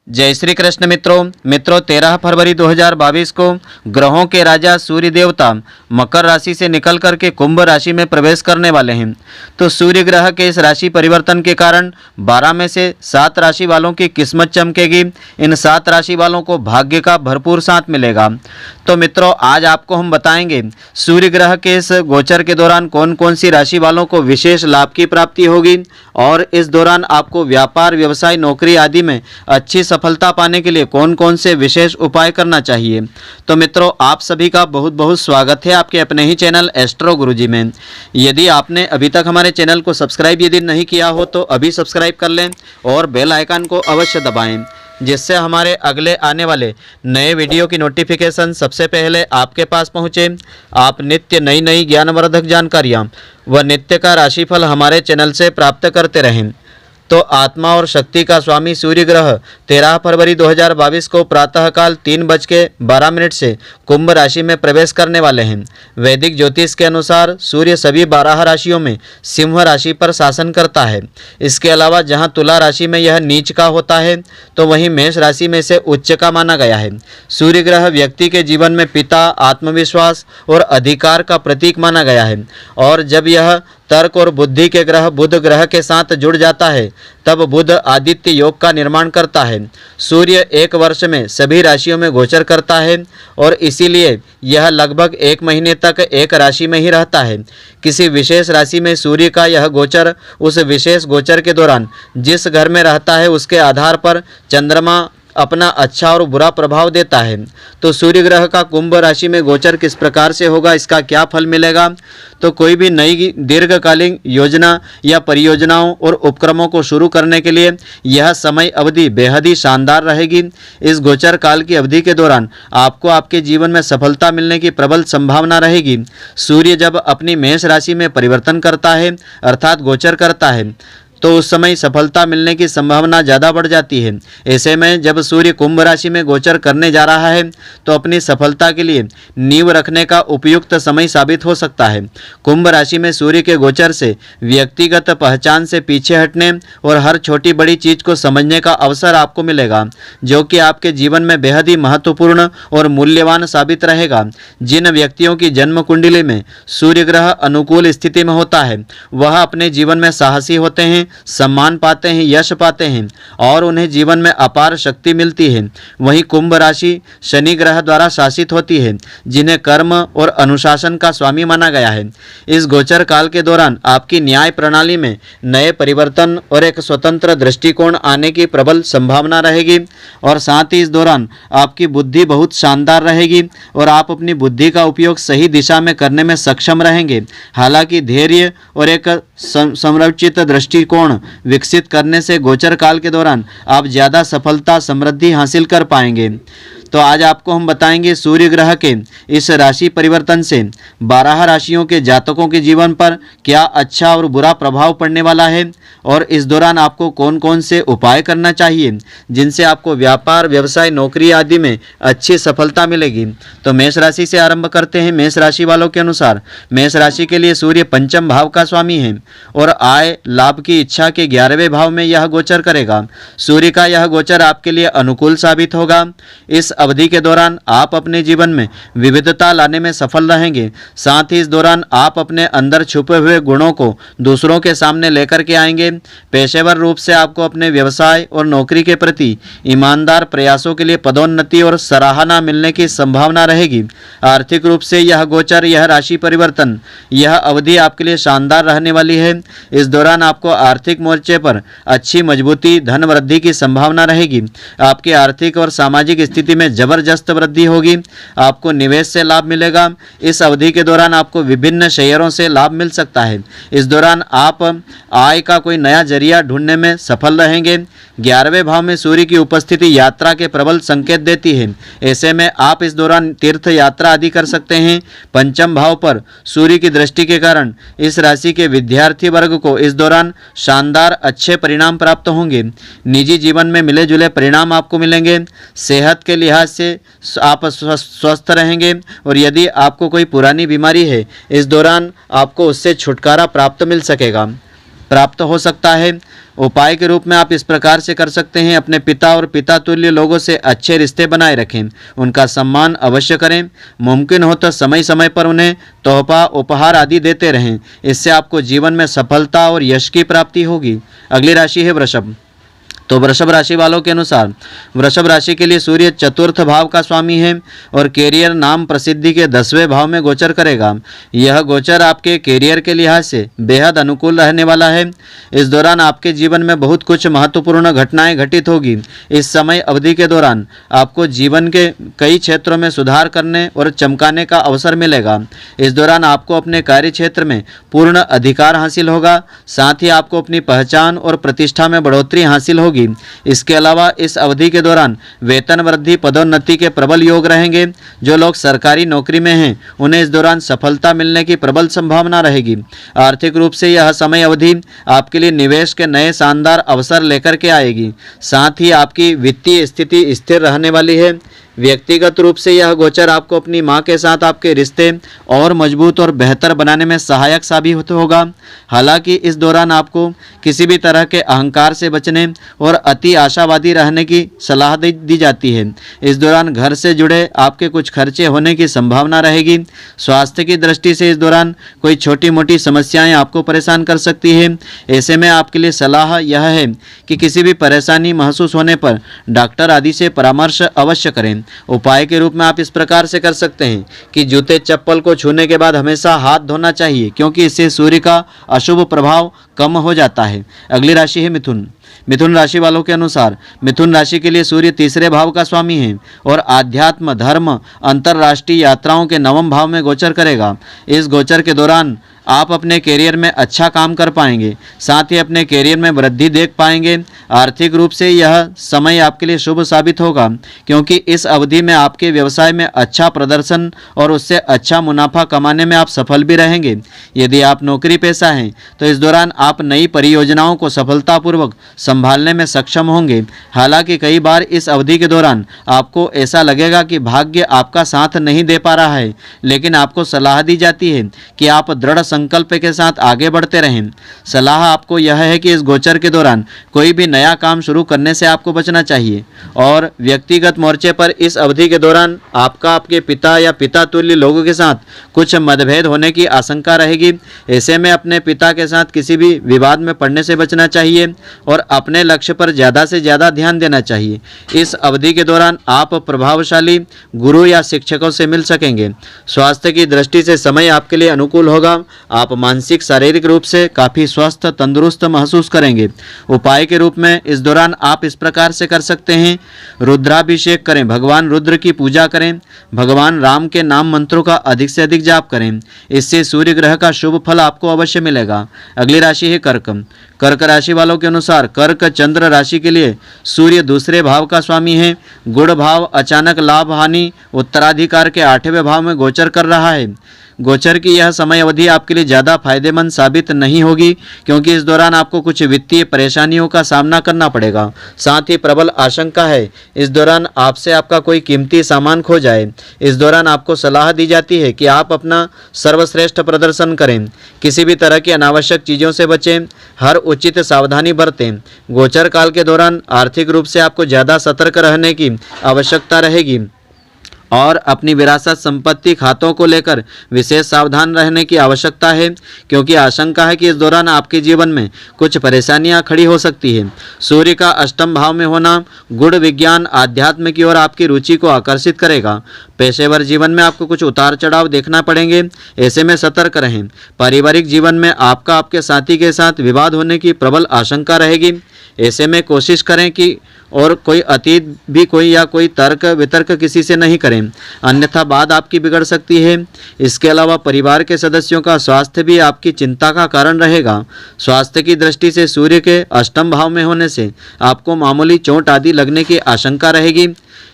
जय श्री कृष्ण मित्रों 13 फरवरी 2022 को ग्रहों के राजा सूर्य देवता मकर राशि से निकल करके कुंभ राशि में प्रवेश करने वाले हैं। तो सूर्य ग्रह के इस राशि परिवर्तन के कारण 12 में से 7 राशि वालों की किस्मत चमकेगी। इन 7 राशि वालों को भाग्य का भरपूर साथ मिलेगा। तो मित्रों, आज आपको हम बताएंगे सूर्य ग्रह के इस गोचर के दौरान कौन कौन सी राशि वालों को विशेष लाभ की प्राप्ति होगी और इस दौरान आपको व्यापार, व्यवसाय, नौकरी आदि में अच्छी सफलता पाने के लिए कौन कौन से विशेष उपाय करना चाहिए। तो मित्रों, आप सभी का बहुत बहुत स्वागत है आपके अपने ही चैनल एस्ट्रो गुरुजी में। यदि आपने अभी तक हमारे चैनल को सब्सक्राइब यदि नहीं किया हो तो अभी सब्सक्राइब कर लें और बेल आइकन को अवश्य दबाएं, जिससे हमारे अगले आने वाले नए वीडियो की नोटिफिकेशन सबसे पहले आपके पास पहुंचे। आप नित्य नई नई ज्ञानवर्धक जानकारियां व नित्य का राशिफल हमारे चैनल से प्राप्त करते रहें। तो आत्मा और शक्ति का स्वामी सूर्य ग्रह 13 फरवरी 2022 को प्रातःकाल 3:12 से कुंभ राशि में प्रवेश करने वाले हैं। वैदिक ज्योतिष के अनुसार सूर्य सभी 12 राशियों में सिंह राशि पर शासन करता है। इसके अलावा जहां तुला राशि में यह नीच का होता है तो वहीं मेष राशि में से उच्च का माना गया है। सूर्य ग्रह व्यक्ति के जीवन में पिता, आत्मविश्वास और अधिकार का प्रतीक माना गया है और जब यह तर्क और बुद्धि के ग्रह बुध ग्रह के साथ जुड़ जाता है तब बुध आदित्य योग का निर्माण करता है। सूर्य एक वर्ष में सभी राशियों में गोचर करता है और इसीलिए यह लगभग 1 महीने तक एक राशि में ही रहता है। किसी विशेष राशि में सूर्य का यह गोचर उस विशेष गोचर के दौरान जिस घर में रहता है उसके आधार पर चंद्रमा अपना अच्छा और बुरा प्रभाव देता है। तो सूर्य ग्रह का कुंभ राशि में गोचर किस प्रकार से होगा, इसका क्या फल मिलेगा। तो कोई भी नई दीर्घकालीन योजना या परियोजनाओं और उपक्रमों को शुरू करने के लिए यह समय अवधि बेहद ही शानदार रहेगी। इस गोचर काल की अवधि के दौरान आपको आपके जीवन में सफलता मिलने की प्रबल संभावना रहेगी। सूर्य जब अपनी मेष राशि में परिवर्तन करता है अर्थात गोचर करता है तो उस समय सफलता मिलने की संभावना ज़्यादा बढ़ जाती है। ऐसे में जब सूर्य कुंभ राशि में गोचर करने जा रहा है तो अपनी सफलता के लिए नींव रखने का उपयुक्त समय साबित हो सकता है। कुंभ राशि में सूर्य के गोचर से व्यक्तिगत पहचान से पीछे हटने और हर छोटी बड़ी चीज़ को समझने का अवसर आपको मिलेगा, जो कि आपके जीवन में बेहद ही महत्वपूर्ण और मूल्यवान साबित रहेगा। जिन व्यक्तियों की जन्म कुंडली में सूर्य ग्रह अनुकूल स्थिति में होता है वह अपने जीवन में साहसी होते हैं, सम्मान पाते हैं, यश पाते हैं और उन्हें जीवन में अपार शक्ति मिलती है। वहीं कुंभ राशि शनि ग्रह द्वारा शासित होती है, जिन्हें कर्म और अनुशासन का स्वामी माना गया है। इस गोचर काल के दौरान आपकी न्याय प्रणाली में नए परिवर्तन और एक स्वतंत्र दृष्टिकोण आने की प्रबल संभावना रहेगी और साथ ही इस दौरान आपकी बुद्धि बहुत शानदार रहेगी और आप अपनी बुद्धि का उपयोग सही दिशा में करने में सक्षम रहेंगे। हालांकि धैर्य और एक संरचित दृष्टिकोण विकसित करने से गोचर काल के दौरान आप ज़्यादा सफलता, समृद्धि हासिल कर पाएंगे। तो आज आपको हम बताएंगे सूर्य ग्रह के इस राशि परिवर्तन से 12 राशियों के जातकों के जीवन पर क्या अच्छा और बुरा प्रभाव पड़ने वाला है और इस दौरान आपको कौन कौन से उपाय करना चाहिए जिनसे आपको व्यापार, व्यवसाय, नौकरी आदि में अच्छी सफलता मिलेगी। तो मेष राशि से आरंभ करते हैं। मेष राशि वालों के अनुसार मेष राशि के लिए सूर्य पंचम भाव का स्वामी है और आय, लाभ की इच्छा के 11वें भाव में यह गोचर करेगा। सूर्य का यह गोचर आपके लिए अनुकूल साबित होगा। इस अवधि के दौरान आप अपने जीवन में विविधता लाने में सफल रहेंगे। साथ ही इस दौरान आप अपने अंदर छुपे हुए गुणों को दूसरों के सामने लेकर के आएंगे। पेशेवर रूप से आपको अपने व्यवसाय और नौकरी के प्रति ईमानदार प्रयासों के लिए पदोन्नति और सराहना मिलने की संभावना रहेगी। आर्थिक रूप से यह गोचर, यह राशि परिवर्तन, यह अवधि आपके लिए शानदार रहने वाली है। इस दौरान आपको आर्थिक मोर्चे पर अच्छी मजबूती, धन वृद्धि की संभावना रहेगी। आपकी आर्थिक और सामाजिक स्थिति में जबरदस्त वृद्धि होगी। आपको निवेश से लाभ मिलेगा। इस अवधि के दौरान आपको विभिन्न शेयरों से लाभ मिल सकता है। इस दौरान आप आय का कोई नया जरिया ढूंढने में सफल रहेंगे। 11वें भाव में सूर्य की उपस्थिति यात्रा के प्रबल संकेत देती है। ऐसे में आप इस दौरान तीर्थ यात्रा आदि कर सकते हैं। पंचम भाव पर सूर्य की दृष्टि के कारण इस राशि के विद्यार्थी वर्ग को इस दौरान शानदार अच्छे परिणाम प्राप्त होंगे। निजी जीवन में मिले जुले परिणाम आपको मिलेंगे। सेहत के लिहाज से आप स्वस्थ रहेंगे और यदि आपको कोई पुरानी बीमारी है इस दौरान आपको उससे छुटकारा प्राप्त मिल सकेगा। प्राप्त हो सकता है। उपाय के रूप में आप इस प्रकार से कर सकते हैं, अपने पिता और पिता तुल्य लोगों से अच्छे रिश्ते बनाए रखें, उनका सम्मान अवश्य करें, मुमकिन हो तो समय समय पर उन्हें तोहफा उपहार आदि देते रहें। इससे आपको जीवन में सफलता और यश की प्राप्ति होगी। अगली राशि है वृषभ। तो वृषभ राशि वालों के अनुसार वृषभ राशि के लिए सूर्य चतुर्थ भाव का स्वामी है और कैरियर नाम प्रसिद्धि के 10वें भाव में गोचर करेगा। यह गोचर आपके कैरियर के लिहाज से बेहद अनुकूल रहने वाला है। इस दौरान आपके जीवन में बहुत कुछ महत्वपूर्ण घटनाएं घटित होगी। इस समय अवधि के दौरान आपको जीवन के कई क्षेत्रों में सुधार करने और चमकाने का अवसर मिलेगा। इस दौरान आपको अपने कार्य क्षेत्र में पूर्ण अधिकार हासिल होगा, साथ ही आपको अपनी पहचान और प्रतिष्ठा में बढ़ोतरी हासिल होगी। इसके अलावा इस अवधि के दौरान वेतन वृद्धि, पदोन्नति के प्रबल योग रहेंगे। जो लोग सरकारी नौकरी में हैं उन्हें इस दौरान सफलता मिलने की प्रबल संभावना रहेगी। आर्थिक रूप से यह समय अवधि आपके लिए निवेश के नए शानदार अवसर लेकर के आएगी। साथ ही आपकी वित्तीय स्थिति स्थिर रहने वाली है। व्यक्तिगत रूप से यह गोचर आपको अपनी मां के साथ आपके रिश्ते और मजबूत और बेहतर बनाने में सहायक साबित होगा। हालांकि इस दौरान आपको किसी भी तरह के अहंकार से बचने और अति आशावादी रहने की सलाह दी जाती है। इस दौरान घर से जुड़े आपके कुछ खर्चे होने की संभावना रहेगी। स्वास्थ्य की दृष्टि से इस दौरान कोई छोटी मोटी समस्याएं आपको परेशान कर सकती है। ऐसे में आपके लिए सलाह यह है कि किसी भी परेशानी महसूस होने पर डॉक्टर आदि से परामर्श अवश्य करें। उपाय के रूप में आप इस प्रकार से कर सकते हैं कि जूते चप्पल को छूने के बाद हमेशा हाथ धोना चाहिए, क्योंकि इससे सूर्य का अशुभ प्रभाव कम हो जाता है। अगली राशि है मिथुन। मिथुन राशि वालों के अनुसार मिथुन राशि के लिए सूर्य तीसरे भाव का स्वामी है और आध्यात्म, धर्म, अंतर्राष्ट्रीय यात्राओं के 9वें भाव में गोचर करेगा। इस गोचर के दौरान आप अपने कैरियर में अच्छा काम कर पाएंगे, साथ ही अपने कैरियर में वृद्धि देख पाएंगे। आर्थिक रूप से यह समय आपके लिए शुभ साबित होगा, क्योंकि इस अवधि में आपके व्यवसाय में अच्छा प्रदर्शन और उससे अच्छा मुनाफा कमाने में आप सफल भी रहेंगे। यदि आप नौकरी पेशा हैं तो इस दौरान आप नई परियोजनाओं को सफलतापूर्वक संभालने में सक्षम होंगे। हालांकि कई बार इस अवधि के दौरान आपको ऐसा लगेगा कि भाग्य आपका साथ नहीं दे पा रहा है, लेकिन आपको सलाह दी जाती है कि आप दृढ़ संकल्प के साथ आगे बढ़ते रहें। सलाह आपको यह है कि इस गोचर के दौरान कोई भी नया काम शुरू करने से आपको बचना चाहिए। और व्यक्तिगत मोर्चे पर इस अवधि के दौरान आपका आपके पिता या पिता तुल्य लोगों के साथ कुछ मतभेद होने की आशंका रहेगी। ऐसे में अपने पिता के साथ किसी भी विवाद में पड़ने से बचना चाहिए और अपने लक्ष्य पर ज़्यादा से ज़्यादा ध्यान देना चाहिए। इस अवधि के दौरान आप प्रभावशाली गुरु या शिक्षकों से मिल सकेंगे। स्वास्थ्य की दृष्टि से समय आपके लिए अनुकूल होगा। आप मानसिक शारीरिक रूप से काफ़ी स्वस्थ तंदुरुस्त महसूस करेंगे। उपाय के रूप में इस दौरान आप इस प्रकार से कर सकते हैं, रुद्राभिषेक करें, भगवान रुद्र की पूजा करें, भगवान राम के नाम मंत्रों का अधिक से अधिक जाप करें। इससे सूर्य ग्रह का शुभ फल आपको अवश्य मिलेगा। अगली राशि है कर्क। कर्क राशि वालों के अनुसार कर्क चंद्र राशि के लिए सूर्य दूसरे भाव का स्वामी है। गुण भाव, अचानक लाभ, हानि, उत्तराधिकार के 8वें भाव में गोचर कर रहा है। गोचर की यह समय अवधि आपके लिए ज़्यादा फायदेमंद साबित नहीं होगी, क्योंकि इस दौरान आपको कुछ वित्तीय परेशानियों का सामना करना पड़ेगा। साथ ही प्रबल आशंका है इस दौरान आपसे आपका कोई कीमती सामान खो जाए। इस दौरान आपको सलाह दी जाती है कि आप अपना सर्वश्रेष्ठ प्रदर्शन करें, किसी भी तरह की अनावश्यक चीज़ों से बचें, हर उचित सावधानी बरतें। गोचर काल के दौरान आर्थिक रूप से आपको ज़्यादा सतर्क रहने की आवश्यकता रहेगी और अपनी विरासत संपत्ति खातों को लेकर विशेष सावधान रहने की आवश्यकता है, क्योंकि आशंका है कि इस दौरान आपके जीवन में कुछ परेशानियां खड़ी हो सकती है। सूर्य का अष्टम भाव में होना गुण, विज्ञान, आध्यात्म की ओर आपकी रुचि को आकर्षित करेगा। पेशेवर जीवन में आपको कुछ उतार चढ़ाव देखना पड़ेंगे, ऐसे में सतर्क रहें। पारिवारिक जीवन में आपका आपके साथी के साथ विवाद होने की प्रबल आशंका रहेगी। ऐसे में कोशिश करें कि और कोई अतीत भी कोई तर्क वितर्क किसी से नहीं करें, अन्यथा बात आपकी बिगड़ सकती है। इसके अलावा परिवार के सदस्यों का स्वास्थ्य भी आपकी चिंता का कारण रहेगा। स्वास्थ्य की दृष्टि से सूर्य के अष्टम भाव में होने से आपको मामूली चोट आदि लगने की आशंका रहेगी।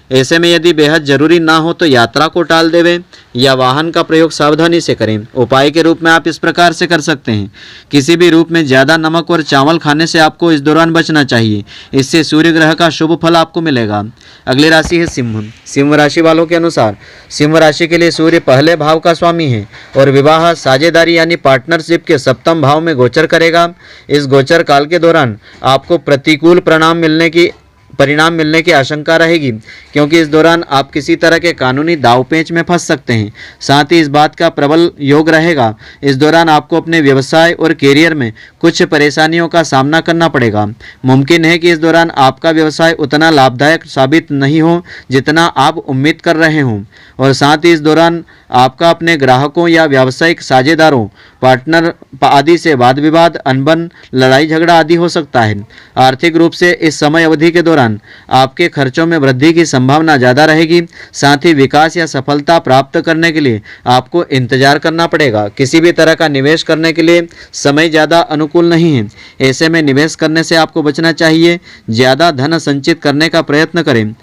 ऐसे में यदि बेहद जरूरी ना हो तो यात्रा को टाल देवें या वाहन का प्रयोग सावधानी से करें। उपाय के रूप में आप इस प्रकार से कर सकते हैं। किसी भी रूप में ज़्यादा नमक और चावल खाने से आपको इस दौरान बचना चाहिए। इससे सूर्य ग्रह का शुभ फल आपको मिलेगा। अगली राशि है सिंह। सिंह राशि वालों के अनुसार सिंह राशि के लिए सूर्य पहले भाव का स्वामी है और विवाह साझेदारी यानी पार्टनरशिप के सप्तम भाव में गोचर करेगा। इस गोचर काल के दौरान आपको प्रतिकूल परिणाम मिलने की आशंका रहेगी, क्योंकि इस दौरान आप किसी तरह के कानूनी दांवपेच में फंस सकते हैं। साथ ही इस बात का प्रबल योग रहेगा, इस दौरान आपको अपने व्यवसाय और कैरियर में कुछ परेशानियों का सामना करना पड़ेगा। मुमकिन है कि इस दौरान आपका व्यवसाय उतना लाभदायक साबित नहीं हो जितना आप उम्मीद कर रहे हों, और साथ ही इस दौरान आपका अपने ग्राहकों या व्यावसायिक साझेदारों, पार्टनर आदि से वाद विवाद, अनबन, लड़ाई झगड़ा आदि हो सकता है। आर्थिक रूप से इस समय अवधि के दौरान आपके खर्चों में वृद्धि की संभावना ज़्यादा रहेगी। साथ ही विकास या सफलता प्राप्त करने के लिए आपको इंतजार करना पड़ेगा। किसी भी तरह का निवेश करने के लिए समय ज़्यादा अनुकूल नहीं है। ऐसे में निवेश करने से आपको बचना चाहिए। ज़्यादा धन संचित करने का प्रयत्न करें।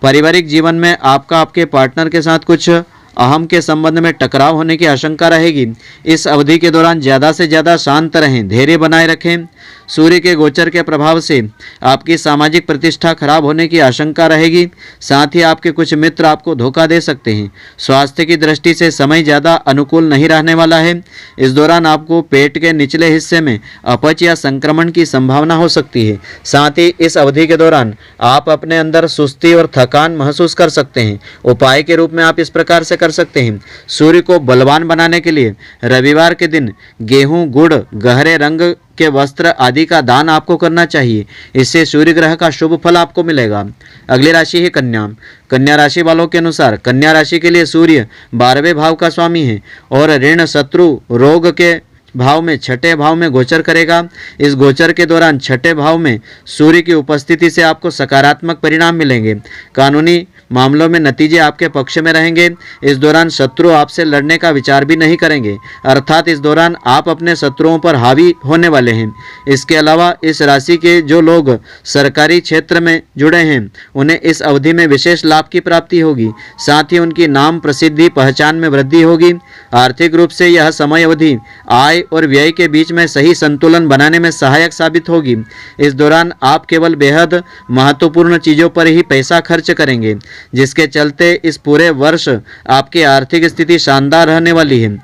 पारिवारिक जीवन में आपके पार्टनर के साथ कुछ अहम के संबंध में टकराव होने की आशंका रहेगी। इस अवधि के दौरान ज़्यादा से ज़्यादा शांत रहें, धैर्य बनाए रखें। सूर्य के गोचर के प्रभाव से आपकी सामाजिक प्रतिष्ठा खराब होने की आशंका रहेगी। साथ ही आपके कुछ मित्र आपको धोखा दे सकते हैं। स्वास्थ्य की दृष्टि से समय ज़्यादा अनुकूल नहीं रहने वाला है। इस दौरान आपको पेट के निचले हिस्से में अपच या संक्रमण की संभावना हो सकती है। साथ ही इस अवधि के दौरान आप अपने अंदर सुस्ती और थकान महसूस कर सकते हैं। उपाय के रूप में आप इस प्रकार से कर सकते हैं। सूर्य को बलवान बनाने के लिए रविवार के दिन गेहूं, गुड़, गहरे रंग के वस्त्र आदि का दान आपको करना चाहिए। इससे सूर्य ग्रह का शुभ फल आपको मिलेगा। अगली राशि है कन्या। कन्या राशि वालों के अनुसार कन्या राशि के लिए सूर्य 12वें भाव का स्वामी है और ऋण, शत्रु, रोग के भाव में छठे भाव में गोचर करेगा। इस गोचर के दौरान छठे भाव में सूर्य की उपस्थिति से आपको सकारात्मक परिणाम मिलेंगे। कानूनी मामलों में नतीजे आपके पक्ष में रहेंगे। इस दौरान शत्रु आपसे लड़ने का विचार भी नहीं करेंगे, अर्थात इस दौरान आप अपने शत्रुओं पर हावी होने वाले हैं। इसके अलावा इस राशि के जो लोग सरकारी क्षेत्र में जुड़े हैं उन्हें इस अवधि में विशेष लाभ की प्राप्ति होगी। साथ ही उनकी नाम प्रसिद्धि पहचान में वृद्धि होगी। आर्थिक रूप से यह समय अवधि आय और व्यय के बीच में सही संतुलन बनाने में सहायक साबित होगी। इस दौरान आप केवल बेहद महत्वपूर्ण चीज़ों पर ही पैसा खर्च करेंगे, जिसके चलते इस पूरे वर्ष आपकी आर्थिक स्थिति शानदार रहने वाली है।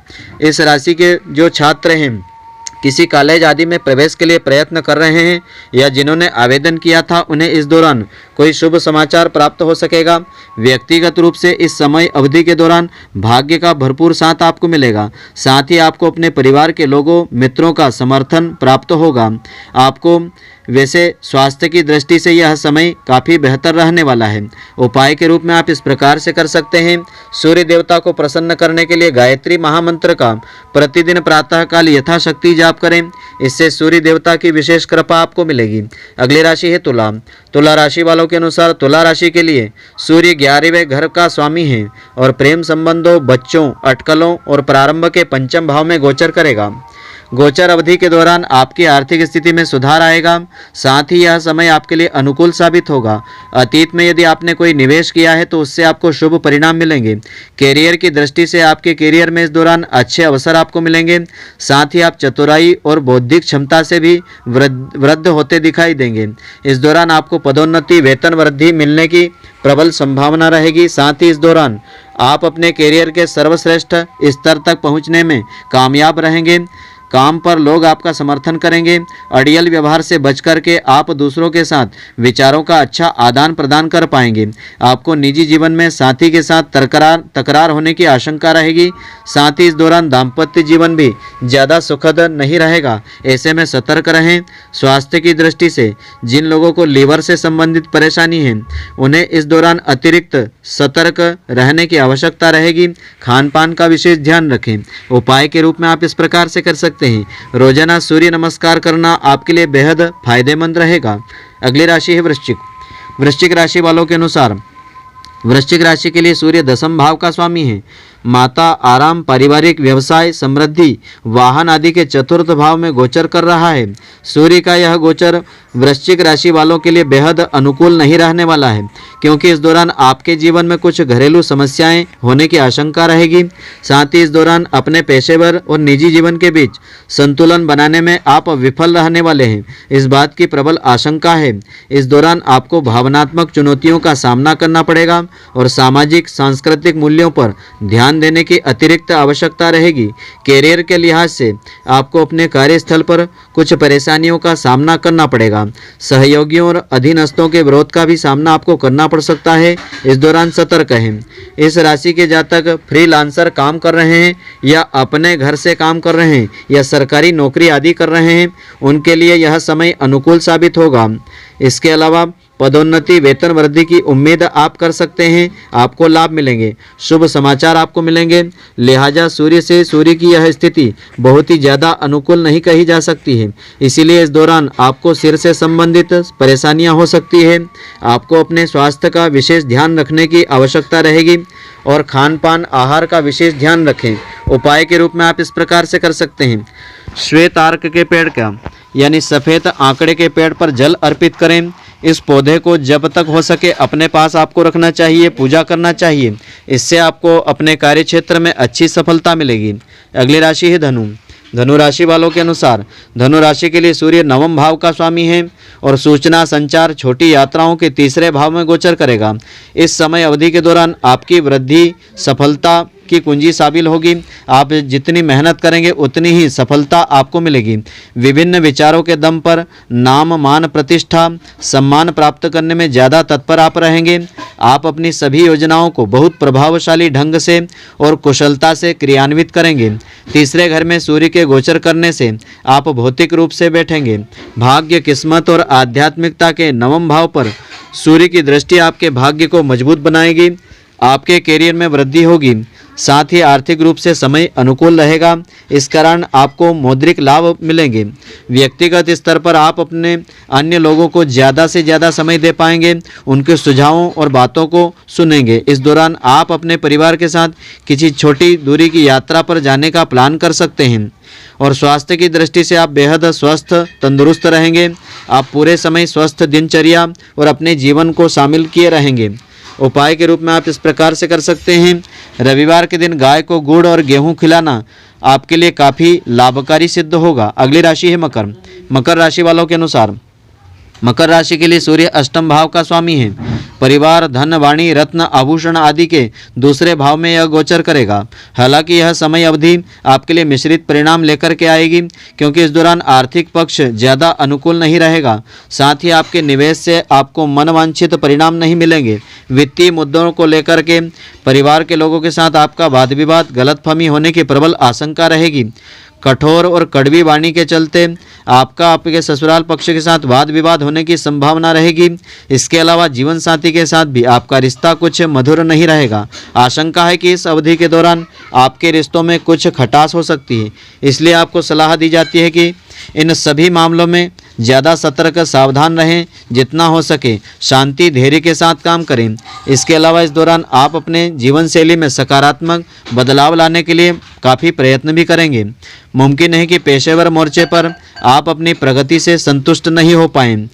इस राशि के जो छात्र हैं, किसी कॉलेज आदि में प्रवेश के लिए प्रयत्न कर रहे हैं या जिन्होंने आवेदन किया था, उन्हें इस दौरान कोई शुभ समाचार प्राप्त हो सकेगा। व्यक्तिगत रूप से इस समय अवधि के दौरान भाग्य का भरपूर साथ आपको मिलेगा। साथ ही आपको अपने परिवार के लोगों, मित्रों का समर्थन प्राप्त होगा। आपको वैसे स्वास्थ्य की दृष्टि से यह समय काफ़ी बेहतर रहने वाला है। उपाय के रूप में आप इस प्रकार से कर सकते हैं। सूर्य देवता को प्रसन्न करने के लिए गायत्री महामंत्र का प्रतिदिन प्रातःकाल यथाशक्ति जाप करें। इससे सूर्य देवता की विशेष कृपा आपको मिलेगी। अगली राशि है तुला। तुला राशि वालों के अनुसार तुला राशि के लिए सूर्य 11वें घर का स्वामी है और प्रेम संबंधों, बच्चों, अटकलों और प्रारंभ के पंचम भाव में गोचर करेगा। गोचर अवधि के दौरान आपकी आर्थिक स्थिति में सुधार आएगा। साथ ही यह समय आपके लिए अनुकूल साबित होगा। अतीत में यदि आपने कोई निवेश किया है तो उससे आपको शुभ परिणाम मिलेंगे। कैरियर की दृष्टि से आपके कैरियर में इस दौरान अच्छे अवसर आपको मिलेंगे। साथ ही आप चतुराई और बौद्धिक क्षमता से भी वृद्ध होते दिखाई देंगे। इस दौरान आपको पदोन्नति, वेतन वृद्धि मिलने की प्रबल संभावना रहेगी। साथ ही इस दौरान आप अपने कैरियर के सर्वश्रेष्ठ स्तर तक पहुँचने में कामयाब रहेंगे। काम पर लोग आपका समर्थन करेंगे। अड़ियल व्यवहार से बच करके आप दूसरों के साथ विचारों का अच्छा आदान प्रदान कर पाएंगे। आपको निजी जीवन में साथी के साथ तकरार होने की आशंका रहेगी। साथ ही इस दौरान दाम्पत्य जीवन भी ज़्यादा सुखद नहीं रहेगा। ऐसे में सतर्क रहें। स्वास्थ्य की दृष्टि से जिन लोगों को लीवर से संबंधित परेशानी है उन्हें इस दौरान अतिरिक्त सतर्क रहने की आवश्यकता रहेगी। खान पान का विशेष ध्यान रखें। उपाय के रूप में आप इस प्रकार से कर सकते हैं। रोजाना सूर्य नमस्कार करना आपके लिए बेहद फायदेमंद रहेगा। अगली राशि है वृश्चिक। वृश्चिक राशि वालों के अनुसार वृश्चिक राशि के लिए सूर्य 10वें भाव का स्वामी है माता, आराम, पारिवारिक, व्यवसाय, समृद्धि, वाहन आदि के चतुर्थ भाव में गोचर कर रहा है। सूर्य का यह गोचर वृश्चिक राशि वालों के लिए बेहद अनुकूल नहीं रहने वाला है, क्योंकि इस दौरान आपके जीवन में कुछ घरेलू समस्याएं होने की आशंका रहेगी। साथ ही इस दौरान अपने पेशेवर और निजी जीवन के बीच संतुलन बनाने में आप विफल रहने वाले हैं, इस बात की प्रबल आशंका है। इस दौरान आपको भावनात्मक चुनौतियों का सामना करना पड़ेगा और सामाजिक सांस्कृतिक मूल्यों पर ध्यान देने की अतिरिक्त आवश्यकता रहेगी। कैरियर के लिहाज से आपको अपने कार्यस्थल पर कुछ परेशानियों का सामना करना पड़ेगा। सहयोगियों और अधीनस्थों के विरोध का भी सामना आपको करना पड़ सकता है। इस दौरान सतर्क रहें। इस राशि के जातक फ्रीलांसर काम कर रहे हैं या अपने घर से काम कर रहे हैं या सरकारी नौकरी आदि कर रहे हैं, उनके लिए यह समय अनुकूल साबित होगा। इसके अलावा पदोन्नति, वेतन वृद्धि की उम्मीद आप कर सकते हैं। आपको लाभ मिलेंगे, शुभ समाचार आपको मिलेंगे। लिहाजा सूर्य की यह स्थिति बहुत ही ज़्यादा अनुकूल नहीं कही जा सकती है। इसीलिए इस दौरान आपको सिर से संबंधित परेशानियां हो सकती है। आपको अपने स्वास्थ्य का विशेष ध्यान रखने की आवश्यकता रहेगी और खान पान, आहार का विशेष ध्यान रखें। उपाय के रूप में आप इस प्रकार से कर सकते हैं। श्वेत आर्क के पेड़ का यानी सफ़ेद आंकड़े के पेड़ पर जल अर्पित करें। इस पौधे को जब तक हो सके अपने पास आपको रखना चाहिए, पूजा करना चाहिए। इससे आपको अपने कार्य क्षेत्र में अच्छी सफलता मिलेगी। अगली राशि है धनु। धनु राशि वालों के अनुसार धनु राशि के लिए सूर्य नवम भाव का स्वामी है और सूचना, संचार, छोटी यात्राओं के तीसरे भाव में गोचर करेगा। इस समय अवधि के दौरान आपकी वृद्धि सफलता की कुंजी शामिल होगी। आप जितनी मेहनत करेंगे उतनी ही सफलता आपको मिलेगी। विभिन्न विचारों के दम पर नाम, मान, प्रतिष्ठा, सम्मान प्राप्त करने में ज़्यादा तत्पर आप रहेंगे। आप अपनी सभी योजनाओं को बहुत प्रभावशाली ढंग से और कुशलता से क्रियान्वित करेंगे। तीसरे घर में सूर्य के गोचर करने से आप भौतिक रूप से बैठेंगे। भाग्य, किस्मत और आध्यात्मिकता के नवम भाव पर सूर्य की दृष्टि आपके भाग्य को मजबूत बनाएगी। आपके कैरियर में वृद्धि होगी। साथ ही आर्थिक रूप से समय अनुकूल रहेगा। इस कारण आपको मौद्रिक लाभ मिलेंगे। व्यक्तिगत स्तर पर आप अपने अन्य लोगों को ज़्यादा से ज़्यादा समय दे पाएंगे, उनके सुझावों और बातों को सुनेंगे। इस दौरान आप अपने परिवार के साथ किसी छोटी दूरी की यात्रा पर जाने का प्लान कर सकते हैं और स्वास्थ्य की दृष्टि से आप बेहद स्वस्थ, तंदुरुस्त रहेंगे। आप पूरे समय स्वस्थ दिनचर्या और अपने जीवन को शामिल किए रहेंगे। उपाय के रूप में आप इस प्रकार से कर सकते हैं। रविवार के दिन गाय को गुड़ और गेहूं खिलाना आपके लिए काफ़ी लाभकारी सिद्ध होगा। अगली राशि है मकर। मकर राशि वालों के अनुसार मकर राशि के लिए सूर्य अष्टम भाव का स्वामी है। परिवार, धन, वाणी, रत्न, आभूषण आदि के दूसरे भाव में यह गोचर करेगा। हालांकि यह समय अवधि आपके लिए मिश्रित परिणाम लेकर के आएगी, क्योंकि इस दौरान आर्थिक पक्ष ज़्यादा अनुकूल नहीं रहेगा। साथ ही आपके निवेश से आपको मनवांछित परिणाम नहीं मिलेंगे। वित्तीय मुद्दों को लेकर के परिवार के लोगों के साथ आपका वाद विवाद, गलतफहमी होने की प्रबल आशंका रहेगी। कठोर और कड़वी वाणी के चलते आपका आपके ससुराल पक्ष के साथ वाद विवाद होने की संभावना रहेगी। इसके अलावा जीवन साथी के साथ भी आपका रिश्ता कुछ मधुर नहीं रहेगा। आशंका है कि इस अवधि के दौरान आपके रिश्तों में कुछ खटास हो सकती है। इसलिए आपको सलाह दी जाती है कि इन सभी मामलों में ज़्यादा सतर्क, सावधान रहें। जितना हो सके शांति, धैर्य के साथ काम करें। इसके अलावा इस दौरान आप अपने जीवन शैली में सकारात्मक बदलाव लाने के लिए काफ़ी प्रयत्न भी करेंगे। मुमकिन है कि पेशेवर मोर्चे पर आप अपनी प्रगति से संतुष्ट नहीं हो पाएं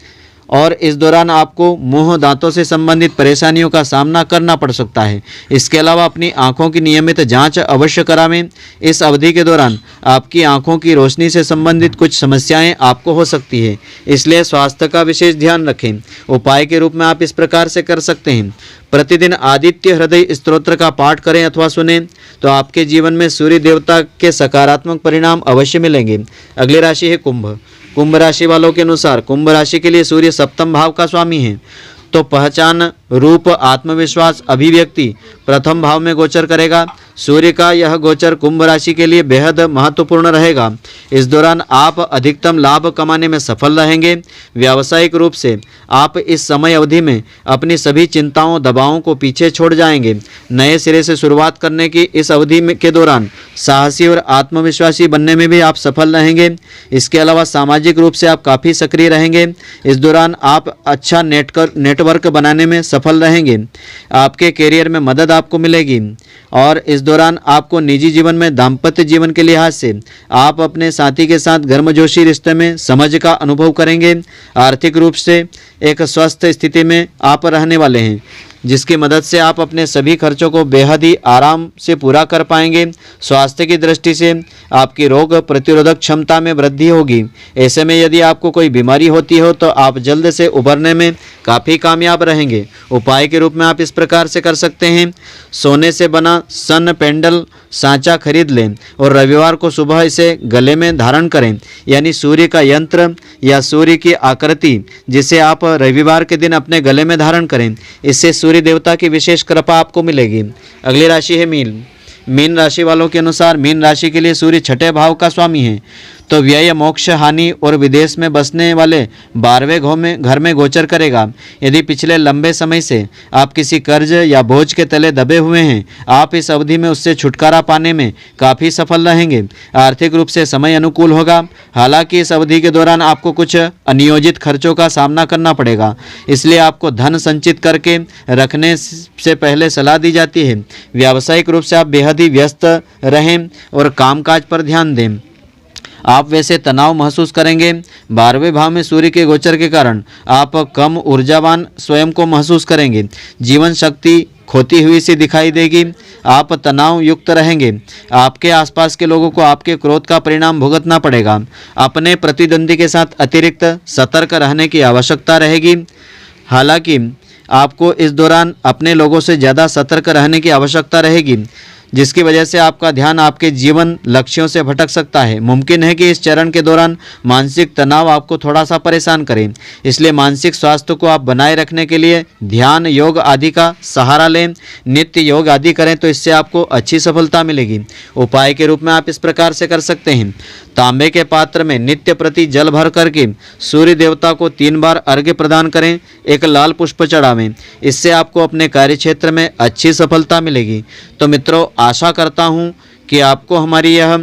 और इस दौरान आपको मुंह, दांतों से संबंधित परेशानियों का सामना करना पड़ सकता है। इसके अलावा अपनी आंखों की नियमित जांच अवश्य करावें। इस अवधि के दौरान आपकी आंखों की रोशनी से संबंधित कुछ समस्याएं आपको हो सकती है, इसलिए स्वास्थ्य का विशेष ध्यान रखें। उपाय के रूप में आप इस प्रकार से कर सकते हैं। प्रतिदिन आदित्य हृदय स्तोत्र का पाठ करें अथवा सुनें तो आपके जीवन में सूर्य देवता के सकारात्मक परिणाम अवश्य मिलेंगे। अगली राशि है कुंभ। कुंभ राशि वालों के अनुसार कुंभ राशि के लिए सूर्य सप्तम भाव का स्वामी है, तो पहचान, रूप, आत्मविश्वास, अभिव्यक्ति प्रथम भाव में गोचर करेगा। सूर्य का यह गोचर कुंभ राशि के लिए बेहद महत्वपूर्ण रहेगा। इस दौरान आप अधिकतम लाभ कमाने में सफल रहेंगे। व्यावसायिक रूप से आप इस समय अवधि में अपनी सभी चिंताओं, दबावों को पीछे छोड़ जाएंगे। नए सिरे से शुरुआत करने की इस अवधि के दौरान साहसी और आत्मविश्वासी बनने में भी आप सफल रहेंगे। इसके अलावा सामाजिक रूप से आप काफ़ी सक्रिय रहेंगे। इस दौरान आप अच्छा नेटवर्क बनाने में सफल रहेंगे। आपके कैरियर में मदद आपको मिलेगी और इस दौरान आपको निजी जीवन में दाम्पत्य जीवन के लिहाज से आप अपने साथी के साथ गर्मजोशी रिश्ते में समझ का अनुभव करेंगे। आर्थिक रूप से एक स्वस्थ स्थिति में आप रहने वाले हैं, जिसकी मदद से आप अपने सभी खर्चों को बेहद ही आराम से पूरा कर पाएंगे। स्वास्थ्य की दृष्टि से आपकी रोग प्रतिरोधक क्षमता में वृद्धि होगी। ऐसे में यदि आपको कोई बीमारी होती हो तो आप जल्द से उभरने में काफ़ी कामयाब रहेंगे। उपाय के रूप में आप इस प्रकार से कर सकते हैं। सोने से बना सन पेंडल सांचा खरीद लें और रविवार को सुबह इसे गले में धारण करें, यानी सूर्य का यंत्र या सूर्य की आकृति जिसे आप रविवार के दिन अपने गले में धारण करें। इससे सूर्य देवता की विशेष कृपा आपको मिलेगी। अगली राशि है मीन। मीन राशि वालों के अनुसार मीन राशि के लिए सूर्य छठे भाव का स्वामी है, तो व्यय, मोक्ष, हानि और विदेश में बसने वाले 12वें घर में गोचर करेगा। यदि पिछले लंबे समय से आप किसी कर्ज या बोझ के तले दबे हुए हैं, आप इस अवधि में उससे छुटकारा पाने में काफ़ी सफल रहेंगे। आर्थिक रूप से समय अनुकूल होगा। हालांकि इस अवधि के दौरान आपको कुछ अनियोजित खर्चों का सामना करना पड़ेगा, इसलिए आपको धन संचित करके रखने से पहले सलाह दी जाती है। व्यावसायिक रूप से आप बेहद ही व्यस्त रहें और कामकाज पर ध्यान दें। आप वैसे तनाव महसूस करेंगे। 12वें भाव में सूर्य के गोचर के कारण आप कम ऊर्जावान स्वयं को महसूस करेंगे। जीवन शक्ति खोती हुई सी दिखाई देगी। आप तनाव युक्त रहेंगे। आपके आसपास के लोगों को आपके क्रोध का परिणाम भुगतना पड़ेगा। अपने प्रतिद्वंदी के साथ अतिरिक्त सतर्क रहने की आवश्यकता रहेगी। हालांकि आपको इस दौरान अपने लोगों से ज़्यादा सतर्क रहने की आवश्यकता रहेगी, जिसकी वजह से आपका ध्यान आपके जीवन लक्ष्यों से भटक सकता है। मुमकिन है कि इस चरण के दौरान मानसिक तनाव आपको थोड़ा सा परेशान करे, इसलिए मानसिक स्वास्थ्य को आप बनाए रखने के लिए ध्यान, योग आदि का सहारा लें। नित्य योग आदि करें तो इससे आपको अच्छी सफलता मिलेगी। उपाय के रूप में आप इस प्रकार से कर सकते हैं। तांबे के पात्र में नित्य प्रति जल भर करके सूर्य देवता को 3 बार अर्घ्य प्रदान करें। एक लाल पुष्प चढ़ावें। इससे आपको अपने कार्य क्षेत्र में अच्छी सफलता मिलेगी। तो मित्रों, आशा करता हूँ कि आपको हमारी यह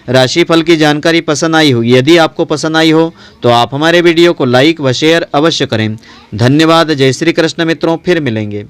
राशिफल की जानकारी पसंद आई होगी। यदि आपको पसंद आई हो तो आप हमारे वीडियो को लाइक व शेयर अवश्य करें। धन्यवाद। जय श्री कृष्ण मित्रों, फिर मिलेंगे।